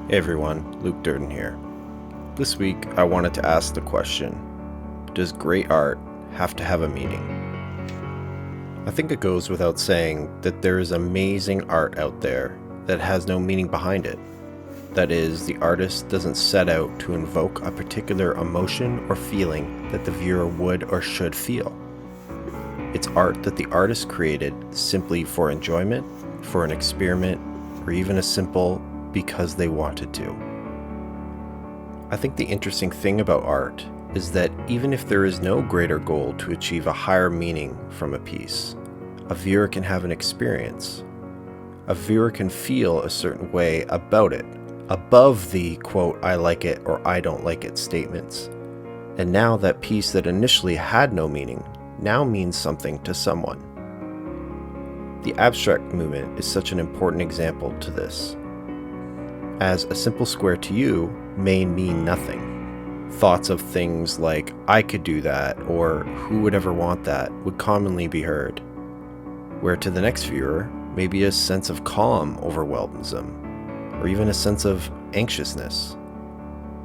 Hey everyone, Luke Durden here. This week I wanted to ask the question, does great art have to have a meaning? I think it goes without saying that there is amazing art out there that has no meaning behind it. That is, the artist doesn't set out to invoke a particular emotion or feeling that the viewer would or should feel. It's art that the artist created simply for enjoyment, for an experiment, or even a simple because they wanted to. I think the interesting thing about art is that even if there is no greater goal to achieve a higher meaning from a piece, a viewer can have an experience. A viewer can feel a certain way about it, above the quote, I like it or I don't like it statements. And now that piece that initially had no meaning now means something to someone. The abstract movement is such an important example to this, as a simple square to you may mean nothing. Thoughts of things like, I could do that, or who would ever want that, would commonly be heard, where to the next viewer, maybe a sense of calm overwhelms them, or even a sense of anxiousness.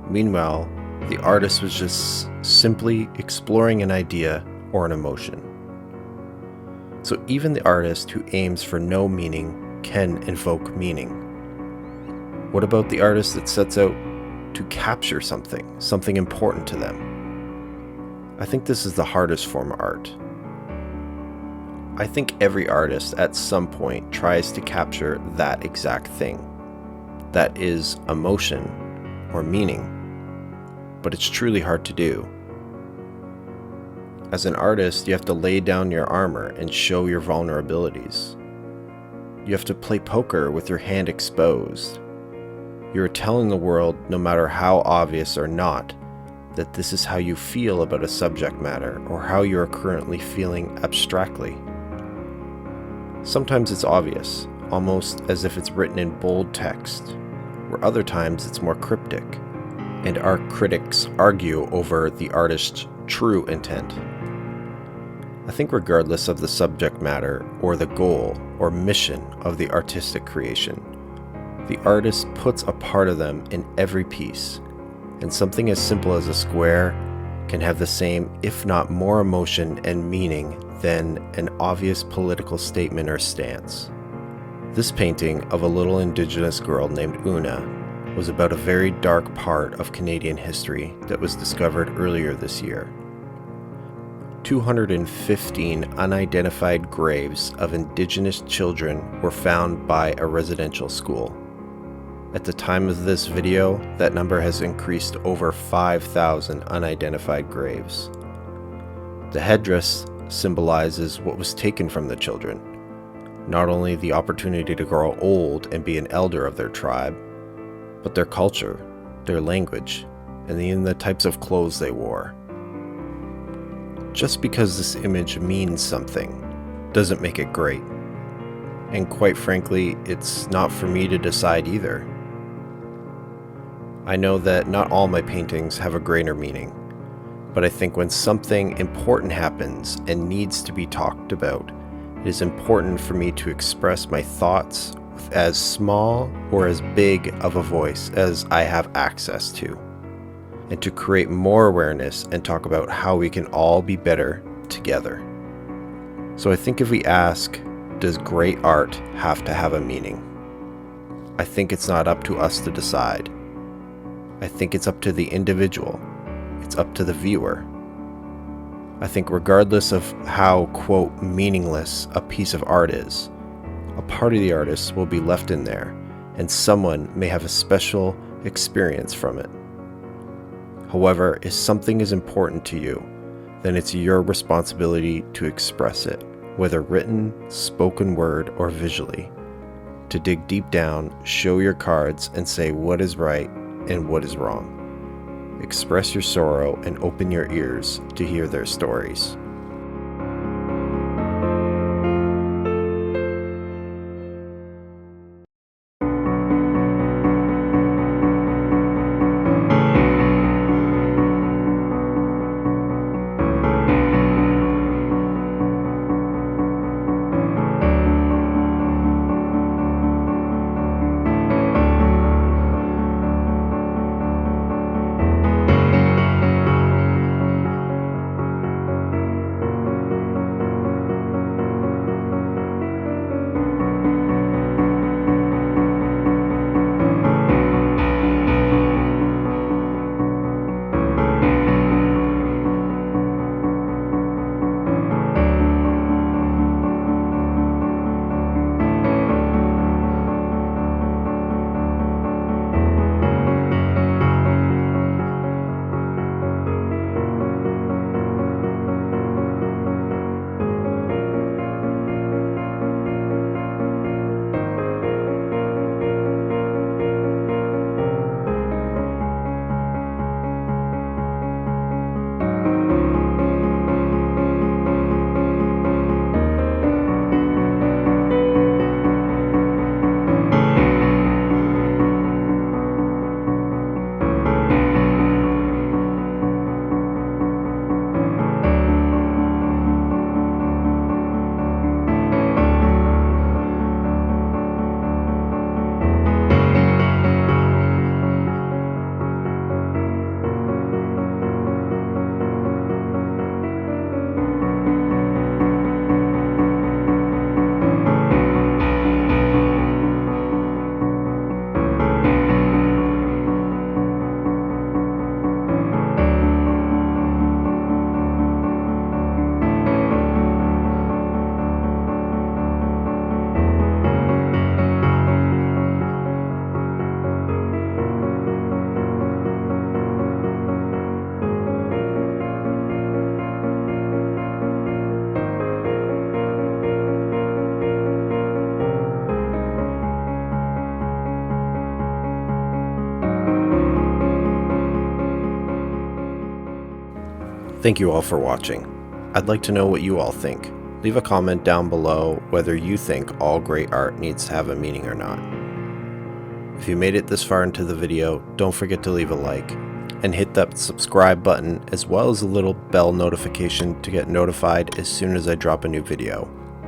Meanwhile, the artist was just simply exploring an idea or an emotion. So even the artist who aims for no meaning can invoke meaning. What about the artist that sets out to capture something important to them? I think this is the hardest form of art. I think every artist at some point tries to capture that exact thing. That is emotion or meaning, but it's truly hard to do. As an artist, you have to lay down your armor and show your vulnerabilities. You have to play poker with your hand exposed. You are telling the world, no matter how obvious or not, that this is how you feel about a subject matter or how you are currently feeling abstractly. Sometimes it's obvious, almost as if it's written in bold text, where other times it's more cryptic, and art critics argue over the artist's true intent. I think regardless of the subject matter or the goal or mission of the artistic creation, the artist puts a part of them in every piece, and something as simple as a square can have the same, if not more, emotion and meaning than an obvious political statement or stance. This painting of a little indigenous girl named Una was about a very dark part of Canadian history that was discovered earlier this year. 215 unidentified graves of indigenous children were found by a residential school. At the time of this video, that number has increased over 5,000 unidentified graves. The headdress symbolizes what was taken from the children, not only the opportunity to grow old and be an elder of their tribe, but their culture, their language, and even the types of clothes they wore. Just because this image means something doesn't make it great. And quite frankly, it's not for me to decide either. I know that not all my paintings have a greater meaning, but I think when something important happens and needs to be talked about, it is important for me to express my thoughts with as small or as big of a voice as I have access to, and to create more awareness and talk about how we can all be better together. So I think if we ask, does great art have to have a meaning? I think it's not up to us to decide. I think it's up to the individual. It's up to the viewer. I think regardless of how, quote, meaningless a piece of art is, a part of the artist will be left in there, and someone may have a special experience from it. However, if something is important to you, then it's your responsibility to express it, whether written, spoken word, or visually. To dig deep down, show your cards, and say what is right and what is wrong. Express your sorrow and open your ears to hear their stories. Thank you all for watching. I'd like to know what you all think. Leave a comment down below whether you think all great art needs to have a meaning or not. If you made it this far into the video, don't forget to leave a like and hit that subscribe button as well as a little bell notification to get notified as soon as I drop a new video.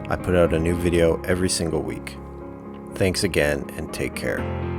I put out a new video every single week. Thanks again and take care.